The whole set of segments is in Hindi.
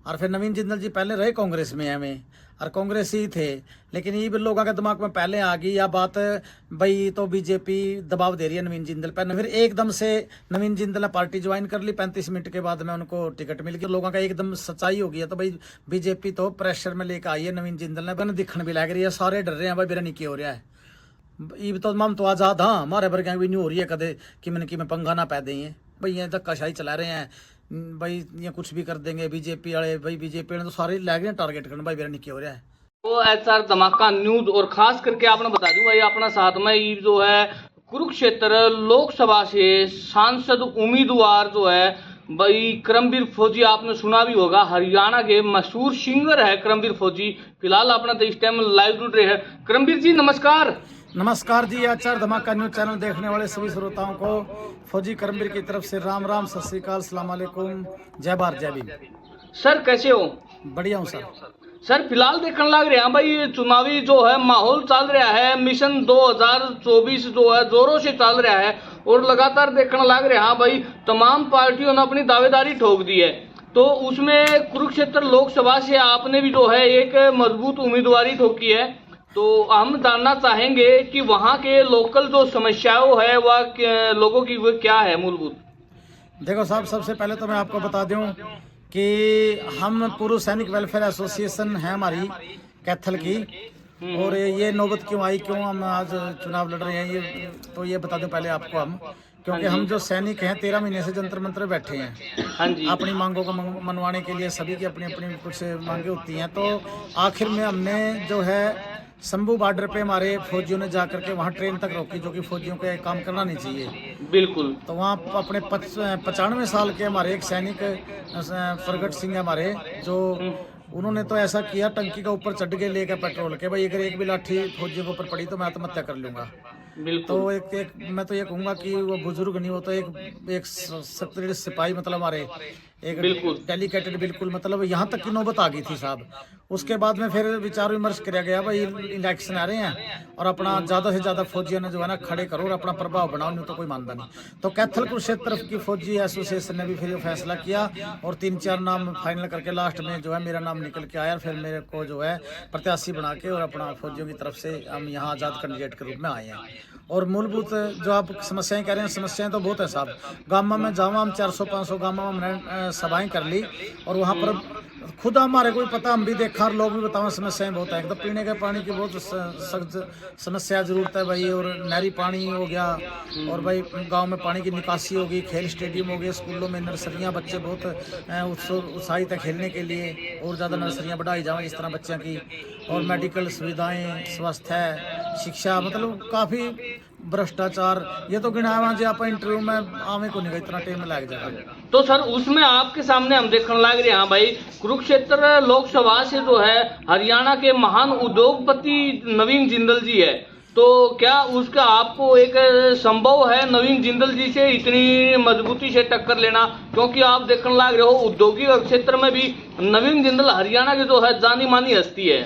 और फिर नवीन जिंदल जी पहले रहे कांग्रेस में हमें और कांग्रेस ही थे, लेकिन ये भी लोगों के दिमाग में पहले आ गई या बात भाई तो बीजेपी दबाव दे रही है नवीन जिंदल पर। फिर एकदम से नवीन जिंदल ने पार्टी ज्वाइन कर ली, 35 मिनट के बाद में उनको टिकट मिल गई। लोगों का एकदम सच्चाई हो गई है, तो भाई बीजेपी तो प्रेशर में लेकर आई है नवीन जिंदल ने, बन दिखने भी लग रही है, सारे डर रहे हैं भाई मेरा निकी हो रहा है। ये तो हम तो आजाद हाँ हमारे वर्ग भी नहीं हो रही है कदे कि मैंने पंगा ना पै दें भाई, ये धक्काशाही चला रहे हैं भाई, ये कुछ भी कर देंगे बीजेपी वाले। भाई बीजेपी वाले तो सारे लग रहे हैं टारगेट करने, भाई मेरा निकी हो रहा है। तो एचआर धमाका न्यूज और खास करके आपने बता दूं भाई अपना साथ में ये जो है कुरुक्षेत्र लोकसभा से सांसद उम्मीदवार जो है भाई करमबीर फौजी, आपने सुना भी होगा, हरियाणा के मशहूर सिंगर है करमबीर फौजी। फिलहाल अपना तो इस टाइम लाइव जुड़ रहे हैं। करमबीर जी नमस्कार। नमस्कार जी, एचआर धमाका न्यूज चैनल देखने वाले सभी श्रोताओं को फौजी करमबीर की तरफ से राम राम, सत श्री अकाल, सलाम अलैकुम, जय भारत जय भीम। सर कैसे हो? बढ़िया हूँ सर। सर फिलहाल देखने लग रहे हैं भाई चुनावी जो है माहौल चल रहा है, मिशन 2024 जो है जोरों से चल रहा है और लगातार देखने लग रहे हैं भाई तमाम पार्टियों ने अपनी दावेदारी ठोक दी है। तो उसमें कुरुक्षेत्र लोकसभा से आपने भी जो है एक मजबूत उम्मीदवारी ठोकी है। तो हम जानना चाहेंगे कि वहाँ के लोकल जो समस्याओं है वह लोगों की वो क्या है मूलभूत? देखो साहब, सबसे पहले तो मैं आपको बता दूं कि हम पूर्व सैनिक वेलफेयर एसोसिएशन है हमारी कैथल की, और ये नौबत क्यों आई, क्यों हम आज चुनाव लड़ रहे हैं, ये तो ये बता दूं पहले आपको हम, क्योंकि हम जो सैनिक हैं 13 महीने से जंतर मंत्र बैठे हैं। हाँ जी। अपनी मांगों को मनवाने के लिए सभी की अपनी अपनी कुछ मांगे होती हैं। तो आखिर में हमने जो है शंभू बॉर्डर पे हमारे फौजियों ने जाकर के वहाँ ट्रेन तक रोकी, जो कि फौजियों को काम करना नहीं चाहिए। बिल्कुल। तो वहाँ अपने 95 साल के हमारे एक सैनिक प्रगट सिंह हमारे, जो उन्होंने तो ऐसा किया टंकी का ऊपर चढ़ के लेकर पेट्रोल के, भाई अगर एक भी लाठी फौजियों के ऊपर पड़ी तो मैं आत्महत्या कर लूंगा। तो एक मैं तो ये कहूंगा कि वो बुजुर्ग नहीं, वो तो एक सत्तर सिपाही, मतलब हमारे एक डेलीकेटेड, बिल्कुल मतलब यहाँ तक की नौबत आ गई थी साहब। उसके बाद में फिर विचार विमर्श किया गया, भाई इलेक्शन आ रहे हैं और अपना ज्यादा से ज्यादा फौजियों ने जो है ना खड़े करो और अपना प्रभाव बनाओ, नहीं तो कोई मानता नहीं। तो कैथल कुरुक्षेत्र की फौजी एसोसिएशन ने भी फिर फैसला किया और 3-4 नाम फाइनल करके लास्ट में जो है मेरा नाम निकल के आया, फिर मेरे को जो है प्रत्याशी बना के और अपना फौजियों की तरफ से हम यहाँ आजाद कैंडिडेट के रूप में आए हैं। और मूलभूत जो आप समस्याएं कह रहे हैं, समस्याएं तो बहुत है साहब। गाँव में जावा हम 400-500 गाँव में हमने सभाएं कर ली और वहाँ पर खुद हमारे को भी पता, हम भी देखा और लोग भी बताओ समस्याएं बहुत है। एक तो पीने के पानी की बहुत सख्त समस्या जरूरत है भाई, और नहरी पानी हो गया, और भाई गांव में पानी की निकासी होगी, खेल स्टेडियम हो गए, स्कूलों में नर्सरियां, बच्चे बहुत उत्साहित है खेलने के लिए, और ज़्यादा नर्सरियां बढ़ाई जाएं इस तरह बच्चों की, और मेडिकल सुविधाएं, स्वास्थ्य, शिक्षा, मतलब काफ़ी भ्रष्टाचार, ये तो गिना हुआ जी आप इंटरव्यू में आने को नहीं इतना टाइम लग जाएगा। तो सर उसमें आपके सामने हम देखने लग रहे हैं भाई कुरुक्षेत्र लोकसभा से जो है हरियाणा के महान उद्योगपति नवीन जिंदल जी है, तो क्या उसका आपको एक संभव है नवीन जिंदल जी से इतनी मजबूती से टक्कर लेना? क्योंकि आप देखने लग रहे हो औद्योगिक क्षेत्र में भी नवीन जिंदल हरियाणा की जो है जानी मानी हस्ती है।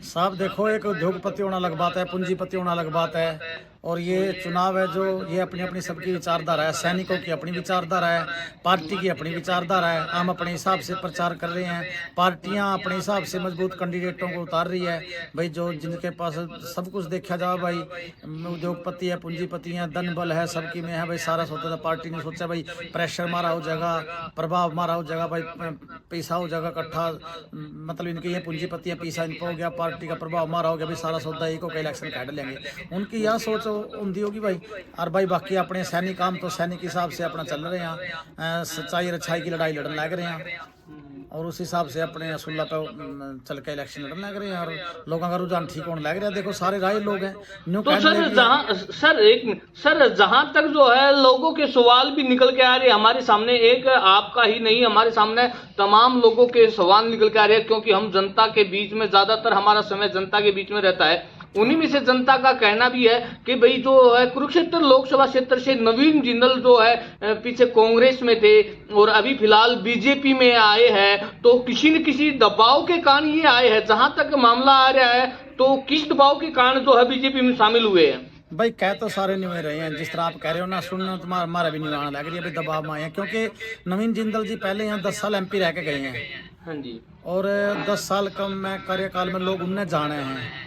साहब देखो, एक उद्योगपति होना अलग बात है, पूंजीपति होना अलग बात है, और ये चुनाव है जो ये अपनी अपनी सबकी विचारधारा है, सैनिकों की अपनी विचारधारा है, पार्टी की अपनी विचारधारा है। हम अपने हिसाब से प्रचार कर रहे हैं, पार्टियां अपने हिसाब से मजबूत कैंडिडेटों को उतार रही है भाई, जो जिनके पास सब कुछ देखा जाए भाई, उद्योगपति है, पूंजीपति है, धन बल है, सबकी में है भाई, सारा सोचा था। पार्टी ने सोचा भाई प्रेशर मारा हो जाएगा, प्रभाव मारा हो जाएगा भाई, पैसा हो जाएगा इकट्ठा, मतलब इनके ये पूंजीपति है, पैसा इनको हो गया, पार्टी का प्रभाव मारा हो गया भाई, सारा सौदा एक को इलेक्शन काट लेंगे। उनकी यह सोच उनकी होगी भाई। और भाई बाकी अपने सैनिक काम तो सैनिक हिसाब से अपना चल रहे हैं, सच्चाई और अच्छाई की लड़ाई लड़ने लग रहे हैं, और उस हिसाब से अपने असुल्ला पे चल के इलेक्शन लड़ने लग रहे हैं, और लोगों का रुझान ठीक होने लग रहा है। देखो सारे राय लोग हैं। तो सर जहां तक जो है लोगों के सवाल भी निकल के आ रहे हैं हमारे सामने, एक आपका ही नहीं हमारे सामने तमाम लोगों के सवाल निकल के आ रहे हैं, क्योंकि हम जनता के बीच में ज्यादातर हमारा समय जनता के बीच में रहता है। उन्हीं में से जनता का कहना भी है कि भाई जो है कुरुक्षेत्र लोकसभा क्षेत्र से नवीन जिंदल जो है पीछे कांग्रेस में थे और अभी फिलहाल बीजेपी में आए हैं, तो किसी न किसी दबाव के कारण ये आए हैं। जहां तक मामला आ रहा है, तो किस दबाव के कारण जो है बीजेपी में शामिल हुए हैं? भाई कह तो सारे नहीं रहे हैं, जिस तरह आप कह रहे हो ना, सुनना तो हमारा भी नहीं आने लग रही है, दबाव में आए हैं, क्योंकि नवीन जिंदल जी पहले यहाँ 10 साल MP रह के गए हैं, हाँ जी। और 10 साल कम में कार्यकाल में लोग उनने जाने हैं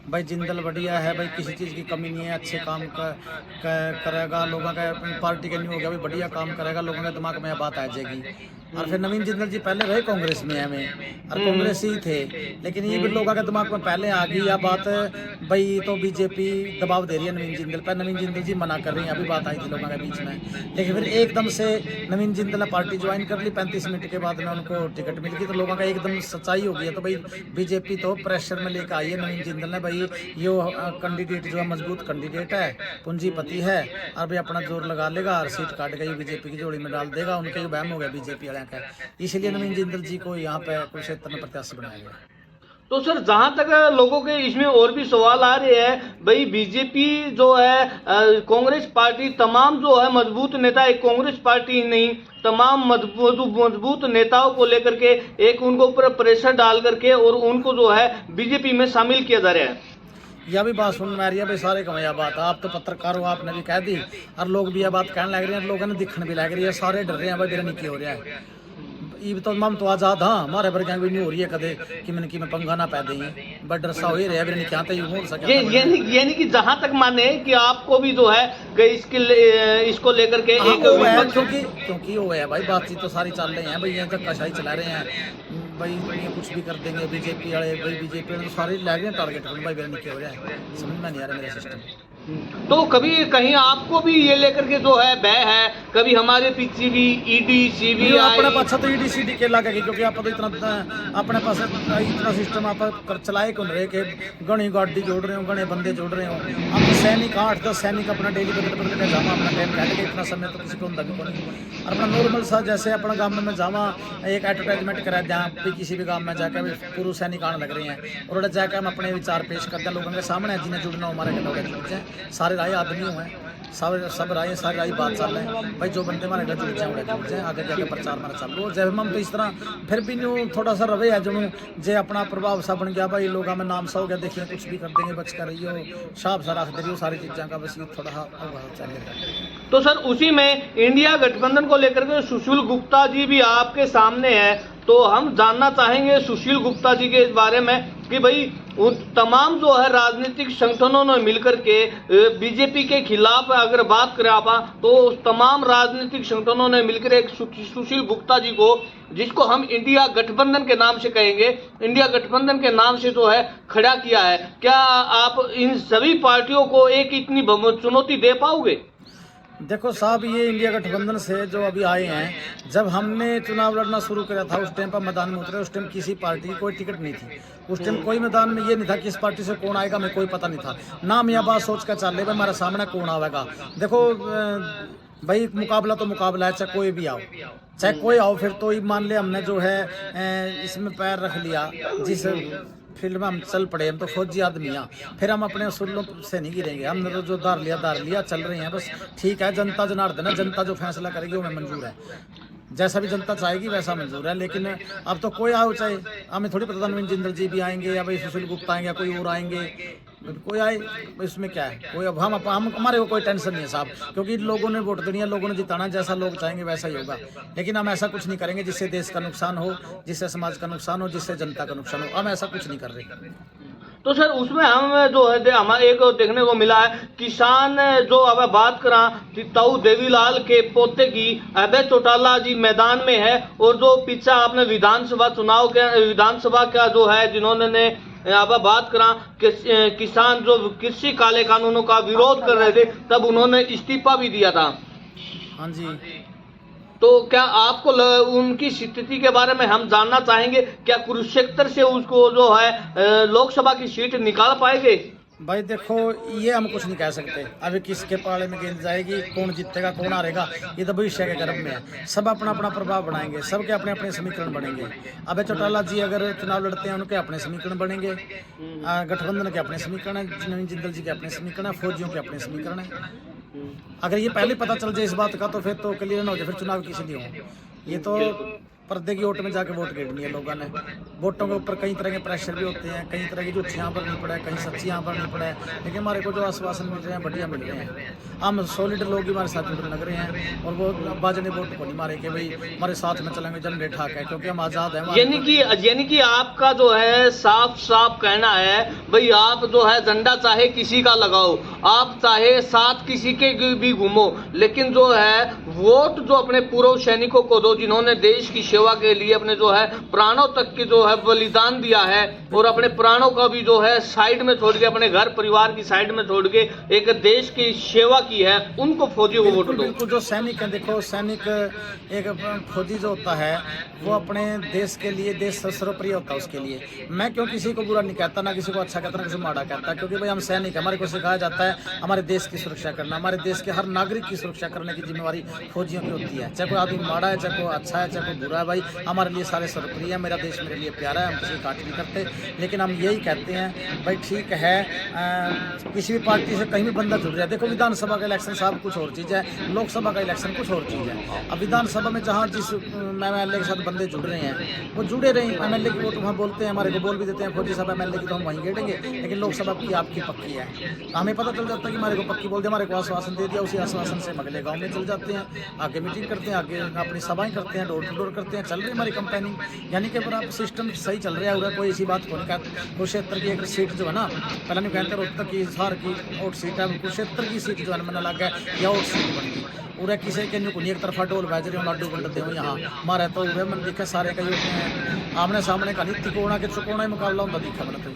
भाई जिंदल बढ़िया है, भाई किसी चीज़ की कमी नहीं है, अच्छे काम करेगा, लोगों का पार्टी का नहीं हो गया भाई बढ़िया काम करेगा, लोगों के दिमाग में यह बात आ जाएगी। और फिर नवीन जिंदल जी पहले रहे कांग्रेस में हमें और कांग्रेस ही थे, लेकिन ये भी लोगों के दिमाग में पहले आ गई यह बात भाई तो बीजेपी दबाव दे रही है नवीन जिंदल पर, नवीन जिंदल जी मना कर रही हैं, अभी बात आई थी लोगों के बीच में। लेकिन फिर एकदम से नवीन जिंदल ने पार्टी ज्वाइन कर ली, 35 मिनट के बाद में उनको टिकट मिल गई, तो लोगों का एकदम सच्चाई हो गई है। तो भाई बीजेपी तो प्रेशर में लेकर आई है नवीन जिंदल ने, भाई ये कैंडिडेट जो है मजबूत कैंडिडेट है, पूंजीपति है, और भाई अपना जोर लगा लेगा और सीट काट गई बीजेपी की जोड़ी में डाल देगा, उनके बहम हो गया बीजेपी वाले का, इसलिए नवीन जिंदल जी को यहाँ पे कुरुक्षेत्र में प्रत्याशी बनाया गया। तो सर जहां तक लोगों के इसमें और भी सवाल आ रहे हैं, भाई बीजेपी जो है कांग्रेस पार्टी तमाम जो है मजबूत नेता, एक कांग्रेस पार्टी ही नहीं तमाम मजबूत नेताओं को लेकर के एक उनको ऊपर प्रेशर डाल करके और उनको जो है बीजेपी में शामिल किया जा रहा है। यह भी बात सुन में आ रही है भाई, सारे कम यह बात, आप तो पत्रकार हो, आपने भी कह दी और लोग भी यह बात कहने लग रहे हैं, लोगों ने दिखने भी लग रही है, सारे डर रहे हैं भाई मेरा निकी हो रहा है। ये तो मम तो आजाद हाँ हमारे पर क्या भी नहीं हो रही है कदे कि मैंने कि मैं पंगा ना पै दी बट सा हो ही रहा है मेरे क्या तो हो सके। यानी कि जहां तक माने कि आपको भी जो है कि इसको लेकर के एक क्योंकि वो है भाई बातचीत तो सारी चल रही है भाई, ये धक्काशाही चला रहे हैं भाई, ये कुछ भी कर देंगे बीजेपी वाले, भाई बीजेपी वाले सारे लग रहे हैं टारगेट भाई मेरा निकल हो रहा है, समझ में नहीं आ रहा मेरा सिस्टम। तो कभी कहीं आपको भी ये लेकर के जो है भय है, कभी हमारे पीछे भी ईडी सीबीआई अपने पास तो ईडी सीडी के लगेगी, क्योंकि आप तो इतना अपने पास इतना सिस्टम आप चलाए कौन रहे कि गणी गाड़ी जोड़ रहे हो, गणे बंदे जोड़ रहे हो, आप सैनिक 8-10 सैनिक अपना डेली बदल के जावा, अपना टाइम काट के इतना समय तो किसी को होता भी नहीं, अपना नॉर्मल सा जैसे अपना गाँव में जावा एक एडवर्टाइजमेंट करा जहाँ भी किसी भी गाँव में जाकर पूर्व सैनिक आने लग रहे हैं और जाकर हम अपने विचार पेश करते हैं लोगों के सामने, जिन्हें जुड़ना हमारे लोग जुड़ जाए, सारे राय आदमी हुए हैं, सब राय सारी राय बात चल रहे हैं भाई, जो बंदे हमारे जुड़ जाए आगे जाके प्रचार हमारा चालू हो जब हम तो इस तरह फिर भी न्यू थोड़ा सा रवे है जो जे अपना प्रभाव सा बन गया भाई, लोगों में नाम सा हो गया, देखिए कुछ भी कर देंगे बच कर रही हो साफ सा रख दे रही हो सारी चीज़ों का, बस ये थोड़ा चलेगा। तो सर उसी में इंडिया गठबंधन को लेकर के सुशील गुप्ता जी भी आपके सामने है, तो हम जानना चाहेंगे सुशील गुप्ता जी के इस बारे में कि भाई उन तमाम जो है राजनीतिक संगठनों ने मिलकर के बीजेपी के खिलाफ अगर बात करें आप तो तमाम राजनीतिक संगठनों ने मिलकर एक सुशील गुप्ता जी को, जिसको हम इंडिया गठबंधन के नाम से कहेंगे, इंडिया गठबंधन के नाम से जो है खड़ा किया है। क्या आप इन सभी पार्टियों को एक इतनी चुनौती दे पाओगे? देखो साहब, ये इंडिया गठबंधन से जो अभी आए हैं, जब हमने चुनाव लड़ना शुरू किया था उस टाइम पर मैदान में उतरे, उस टाइम किसी पार्टी की कोई टिकट नहीं थी, उस टाइम कोई मैदान में ये नहीं था कि इस पार्टी से कौन आएगा, हमें कोई पता नहीं था, ना हम यह बात सोच कर चल रहे भाई हमारे सामने कौन आवेगा। देखो भाई मुकाबला तो मुकाबला है, चाहे कोई भी आओ, चाहे कोई आओ, फिर तो मान ले हमने जो है इसमें पैर रख लिया, जिस फील्ड में हम चल पड़े, हम तो फौजी आदमी हैं, फिर हम अपने असूलों से नहीं गिरेंगे, हमने तो जो दार लिया चल रहे हैं बस, ठीक है। जनता जनार्दन है, जनता जो फैसला करेगी वो हमें मंजूर है, जैसा भी जनता चाहेगी वैसा मंजूर है। लेकिन अब तो कोई आओ, चाहे हमें थोड़ी पता था नवीन जिंदल जी भी आएंगे या भाई सुशील गुप्ता आएंगे या कोई और आएंगे, कोई आए इसमें क्या है, कोई अब हम हमारे को कोई टेंशन नहीं है साहब, क्योंकि लोगों ने वोट देनी है, लोगों ने जिताना, जैसा लोग चाहेंगे वैसा ही होगा। लेकिन हम ऐसा कुछ नहीं करेंगे जिससे देश का नुकसान हो, जिससे समाज का नुकसान हो, जिससे जनता का नुकसान हो, हम ऐसा कुछ नहीं कर रहे। तो सर उसमें हम जो है हमारे एक देखने को मिला है, किसान जो अब बात करा ताऊ देवीलाल के पोते की अभय चौटाला जी मैदान में है, और जो पीछे आपने विधानसभा का जो है जिन्होंने अब बात करा कि किसान जो कृषि काले कानूनों का विरोध कर रहे थे, तब उन्होंने इस्तीफा भी दिया था। हाँ जी। तो क्या आपको उनकी स्थिति के बारे में हम जानना चाहेंगे, क्या कुरुक्षेत्र से उसको जो है लोकसभा की सीट निकाल पाएंगे? भाई देखो, ये हम कुछ नहीं कह सकते, अभी किसके पाले में गेंद जाएगी, कौन जीतेगा कौन हारेगा, ये तो भविष्य के गर्भ में है। सब अपना अपना प्रभाव बनाएंगे, सबके अपने अपने समीकरण बनेंगे। अभय चौटाला जी अगर चुनाव लड़ते हैं उनके अपने समीकरण बनेंगे, गठबंधन के अपने समीकरण है, नवीन जिंदल जी के अपने समीकरण है, फौजियों के अपने समीकरण है। अगर ये पहले पता चल जाए इस बात का तो फिर तो क्लियर ना हो जाए, फिर चुनाव किसी लिए हो। ये तो पर्दे की ओट में जाके वोट गिरनी है लोगों ने। वोटों के ऊपर कई तरह के प्रेशर भी होते हैं, कई तरह की झूठियाँ पर नहीं पड़ा है, कहीं सच्चियाँ पर नहीं पड़ा है, लेकिन हमारे को जो आश्वासन मिल रहे हैं बढ़िया मिल रहे हैं। हम सॉलिड लोग ही हमारे साथ जुड़ने लग रहे हैं और वो बाजने वोट को नहीं मारे कि भाई हमारे साथ में चलेंगे झंडे ठाक है, क्योंकि हम आज़ाद हैं। यानी कि आपका जो है साफ साफ कहना है भाई आप जो है झंडा चाहे किसी का लगाओ, आप चाहे साथ किसी के भी घूमो, लेकिन जो है वोट जो अपने पूर्व सैनिकों को दो जिन्होंने देश की सेवा के लिए अपने जो है प्राणों तक की जो है बलिदान दिया है और अपने प्राणों का भी जो है साइड में छोड़ के अपने घर परिवार की साइड में छोड़ के एक देश की सेवा की है, उनको फौजी को वोट दो। बिल्कुल जो सैनिक है, देखो सैनिक एक फौजी जो होता है वो अपने देश के लिए, देश सर्वप्रिय होता है उसके लिए। मैं क्यों किसी को बुरा नहीं कहता, ना किसी को अच्छा कहता, ना किसी को माड़ा कहता, क्योंकि भाई हम सैनिक, हमारे को सिखाया जाता है हमारे देश की सुरक्षा करना, हमारे देश के हर नागरिक की सुरक्षा करने की जिम्मेवारी फौजियों की होती है। चाहे कोई आदमी माड़ा है, चाहे कोई अच्छा है, चाहे कोई बुरा है, भाई हमारे लिए सारे सर्वप्रिय है। मेरा देश मेरे लिए प्यारा है, हम किसी काट नहीं करते, लेकिन हम यही कहते हैं भाई ठीक है किसी भी पार्टी से कहीं भी बंदा जुड़ जाए। देखो विधानसभा का इलेक्शन साहब कुछ और चीज़ है, लोकसभा का इलेक्शन कुछ और चीज़ है। अब विधानसभा में जहाँ जिस MLA के साथ बंदे जुड़ रहे हैं वो जुड़े रहे, MLA की वोट वहाँ बोलते हैं, हमारे को बोल भी देते हैं फौजी साहब MLA की तो हम वहीं गेटेंगे, लेकिन लोकसभा की आपकी पक्की है। हमें पता चल जाता है कि हमारे को पक्की बोल दिया, हमारे को आश्वासन दे दिया, उसी आश्वासन से अगले गाँव में चल जाते हैं, आगे मीटिंग करते हैं, आगे अपनी सभाएं करते हैं, डोर टू डोर करते हैं, चल रही हमारी कंपेनिंग। यानी कि पूरा सिस्टम सही चल रहा है। कोई ऐसी बात को नहीं कहते। कुरुक्षेत्र की एक सीट जो है ना, पहले नहीं कहते रोहतक की सार की वोट सीट है, कुरुक्षेत्र की सीट जो है मैंने लगा है या वोट सीट बन गई। उरे किसी के नहीं एक तरफा डोल बाज रहे हो, लाडू बंटते हो यहाँ मारे तो उरे मैंने देखा सारे का आमने सामने का नहीं, तिकोना के चुकोना ही मुकाबला होता दिखा मैंने तो।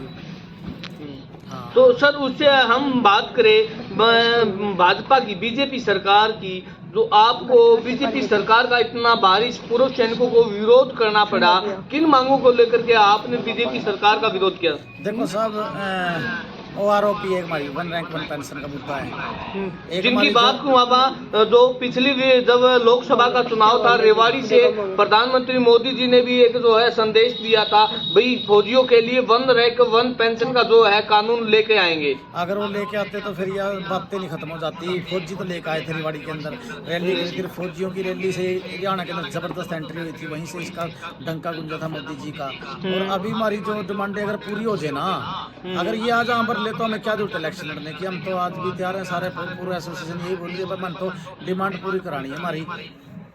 हाँ। तो सर उससे हम बात करें भाजपा की, बीजेपी सरकार की, जो आपको बीजेपी सरकार का इतना भारी पूर्व सैनिकों को विरोध करना पड़ा, किन मांगों को लेकर के आपने बीजेपी सरकार का विरोध किया? देखो साहब OROP एक हमारी 1 रैंक 1 पेंशन का मुद्दा है, जिनकी बात को वहाँ जो पिछली जब लोकसभा का चुनाव था रेवाड़ी से प्रधानमंत्री मोदी जी ने भी एक जो है संदेश दिया था भाई फौजियों के लिए 1 रैंक 1 पेंशन का जो है कानून लेके आएंगे। अगर वो लेके आते तो फिर यह बातें नहीं खत्म हो जाती। फौजी तो लेके आए थे रेवाड़ी के अंदर रैली, फिर फौजियों की रैली से हरियाणा के अंदर जबरदस्त एंट्री हुई थी, वहीं से इसका डंका गुंजा था मोदी जी का। और अभी हमारी जो डिमांडें अगर पूरी हो जाए ना, अगर ये आज यहाँ पर ले तो हमें क्या जरूरत है इलेक्शन लड़ने की। हम तो आज भी तैयार हैं, सारे पूरे एसोसिएशन यही बोल रही है, मन तो डिमांड पूरी करानी है हमारी।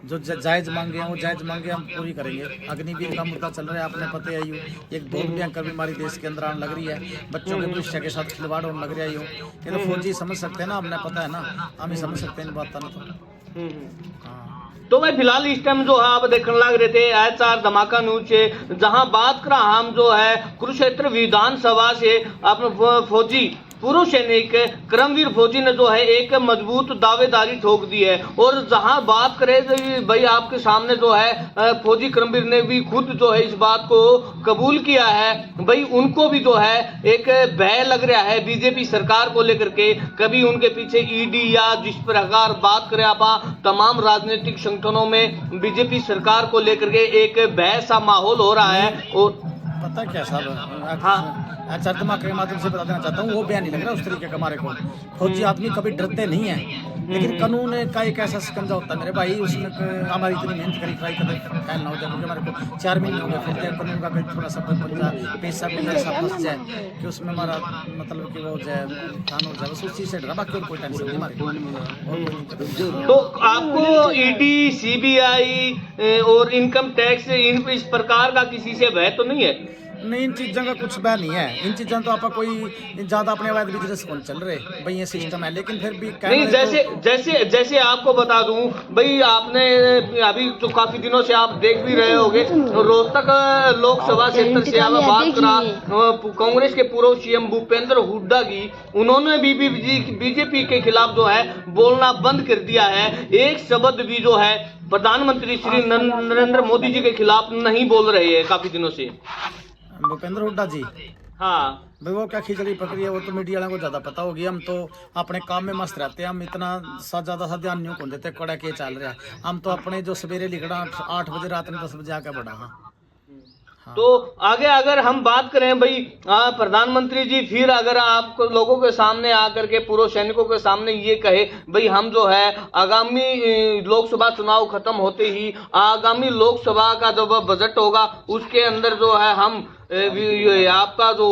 जो जायज़ मांगे हैं वो जायज़ मांगे हम पूरी करेंगे। अग्निवीर का मुद्दा चल रहा है, आपने पता है एक बहुत भयंकर बीमारी देश के अंदर आने लग रही है, बच्चों के भविष्य के साथ खिलवाड़ होने लग रहा है। ये तो फौजी समझ सकते हैं ना, हमने पता है ना, हम ही समझ सकते हैं इन बातों तो। तो भाई फिलहाल इस टाइम जो है आप देखने लग रहे थे HR धमाका न्यूज से, जहां बात करा हम जो है कुरुक्षेत्र विधानसभा से अपने फौजी पूर्व सैनिक करमवीर फौजी ने जो है एक मजबूत दावेदारी ठोक दी है। और जहां बात करें भाई आपके सामने जो है फौजी करमवीर ने भी खुद जो है इस बात को कबूल किया है भाई उनको भी जो है एक भय लग रहा है बीजेपी सरकार को लेकर के। कभी उनके पीछे ED या जिस प्रकार बात करें आप तमाम राजनीतिक संगठनों में बीजेपी सरकार को लेकर के एक भय सा माहौल हो रहा है। और पता क्या साहब, हाँ धमाके के माध्यम से बता देना चाहता हूँ, वो बयान नहीं लग रहा उस तरीके का हमारे को। फौजी आदमी कभी डरते नहीं है, लेकिन कानून का एक ऐसा शिकंजा होता है मेरे भाई, उसमें हमारी इतनी मेहनत करी ट्राई करते फैल ना हो जाए, क्योंकि हमारे को 4 महीने हो गए फिरते हैं। कानून का कहीं थोड़ा सा पैसा कोई ऐसा फंस जाए कि उसमें हमारा मतलब कि वो हो जाए कान हो जाए, बस उस चीज़ से डरा, बाकी और कोई टेंशन नहीं हमारे को। तो आपको ED CBI और इनकम टैक्स इस प्रकार का किसी से भय तो नहीं है? नहीं, इन चीज़ों का कुछ भय नहीं है। इन चीज़ों तो आप कोई ज़्यादा अपने अवैध बिजनेस कौन चल रहे भाई, ये सिस्टम है। लेकिन फिर भी नहीं, जैसे आपको बता दूं भाई, आपने अभी जो काफी दिनों से आप देख भी रहे होंगे रोहतक लोकसभा क्षेत्र से आप बात करा कांग्रेस के पूर्व CM भूपेंद्र हुड्डा की, उन्होंने भी बीजेपी के खिलाफ जो है बोलना बंद कर दिया है। एक शब्द भी जो है प्रधानमंत्री श्री नरेंद्र मोदी जी के खिलाफ नहीं बोल रहे हैं काफी दिनों से। भूपेंद्र हुड्डा जी, हाँ भाई वो क्या खिचड़ी पकड़ी है, वो तो मीडिया वालों को ज्यादा पता होगी। हम तो अपने काम में मस्त रहते हैं, हम इतना ज्यादा सा ध्यान नहीं देते कड़ा के चल रहा है। हम तो अपने जो सवेरे लिखना 8 बजे रात में 10 बजे आके बढ़ा। तो आगे अगर हम बात करें भाई प्रधानमंत्री जी फिर अगर आप लोगों के सामने आकर के पूर्व सैनिकों के सामने ये कहे भाई हम जो है आगामी लोकसभा चुनाव खत्म होते ही आगामी लोकसभा का जब बजट होगा उसके अंदर जो है हम आपका जो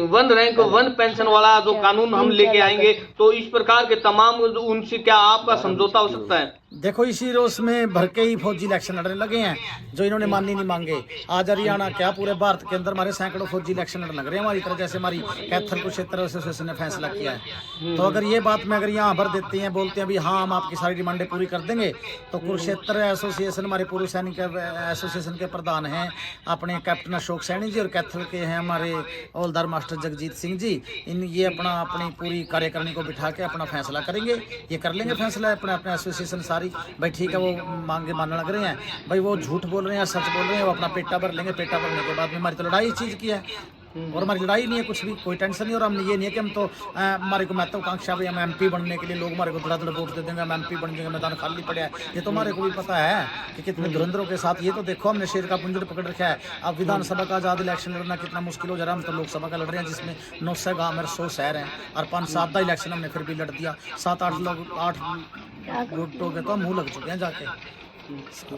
वन रैंक वन पेंशन वाला जो कानून हम लेके आएंगे, तो इस प्रकार के तमाम उनसे क्या आपका समझौता हो सकता है? देखो इसी रोज में भर के ही फौजी इलेक्शन लड़ने लगे हैं जो इन्होंने माननी नहीं मांगे। आज हरियाणा क्या पूरे भारत के अंदर हमारे सैकड़ों फौजी इलेक्शन लड़ने लग रहे हैं हमारी तरह, जैसे हमारी कैथल कुरुक्षेत्र एसोसिएशन ने फैसला किया है। तो अगर ये बात में अगर यहाँ भर देते हैं, बोलते हैं भी हाँ हम आपकी सारी डिमांडें पूरी कर देंगे, तो कुरुक्षेत्र एसोसिएशन हमारे पूर्व सैनिक एसोसिएशन के प्रधान हैं अपने कैप्टन अशोक सैनी जी, और कैथल के हैं हमारे हवलदार मास्टर जगजीत सिंह जी। ये अपनी पूरी कार्यकारिणी को बिठा के अपना फैसला करेंगे, ये कर लेंगे फैसला अपने एसोसिएशन सारी। भाई ठीक है, वो मांगे मानने लग रहे हैं, भाई वो झूठ बोल रहे हैं सच बोल रहे हैं, वो अपना पेटा भर लेंगे। पेटा भरने के बाद में हमारी तो लड़ाई इस चीज़ की है, और हमारी लड़ाई नहीं है कुछ भी, कोई टेंशन नहीं। और हम ये नहीं है कि हम तो हमारे को महत्वाकांक्षा भी हम MP बनने के लिए लोग हमारे को धड़ाधड़ वोट दे देंगे, हम MP बन जाएंगे, मैदान खाली पड़ा है। ये तो हमारे को भी पता है कि कितने धुरंधरों के साथ, ये तो देखो हमने शेर का पुंजड़ पकड़ रखा है। अब विधानसभा का आज़ाद इलेक्शन लड़ना कितना मुश्किल हो जा रहा है, हम तो लोकसभा का लड़ रहे हैं जिसमें 900 गाँव मेरे 100 शहर हैं, और 5-7 इलेक्शन हमने फिर भी लड़ दिया। 7-8 लोग 8 वोटों के तो मुँह लग चुके हैं जाके।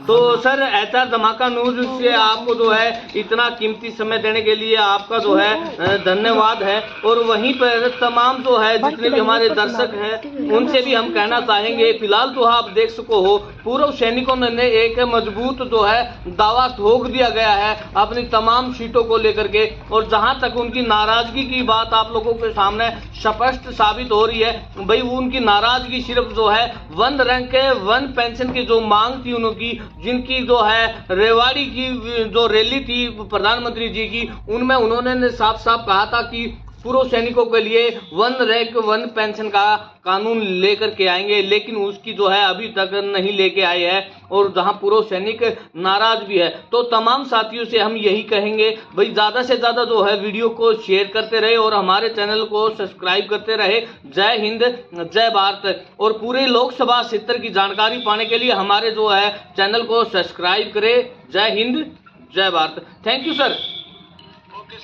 तो सर एचआर धमाका न्यूज से आपको जो है इतना कीमती समय देने के लिए आपका जो है धन्यवाद है। और वहीं पर तमाम जो है जितने भी हमारे दर्शक हैं उनसे भी हम कहना चाहेंगे, फिलहाल तो आप देख सको हो पूर्व सैनिकों ने एक मजबूत जो है दावा ठोक दिया गया है अपनी तमाम सीटों को लेकर के, और जहां तक उनकी नाराजगी की बात आप लोगों के सामने स्पष्ट साबित हो रही है। भाई उनकी नाराजगी सिर्फ जो है वन रैंक वन पेंशन की जो मांग थी उनकी, जिनकी जो है रेवाड़ी की जो रैली थी प्रधानमंत्री जी की, उनमें उन्होंने साफ साफ कहा था कि पूर्व सैनिकों के लिए वन रैंक वन पेंशन का कानून लेकर के आएंगे, लेकिन उसकी जो है अभी तक नहीं लेके आए हैं, और जहां पूर्व सैनिक नाराज भी है। तो तमाम साथियों से हम यही कहेंगे भाई ज्यादा से ज्यादा जो है वीडियो को शेयर करते रहे और हमारे चैनल को सब्सक्राइब करते रहे। जय हिंद जय भारत। और पूरे लोकसभा क्षेत्र की जानकारी पाने के लिए हमारे जो है चैनल को सब्सक्राइब करें। जय हिंद जय भारत। Thank you sir.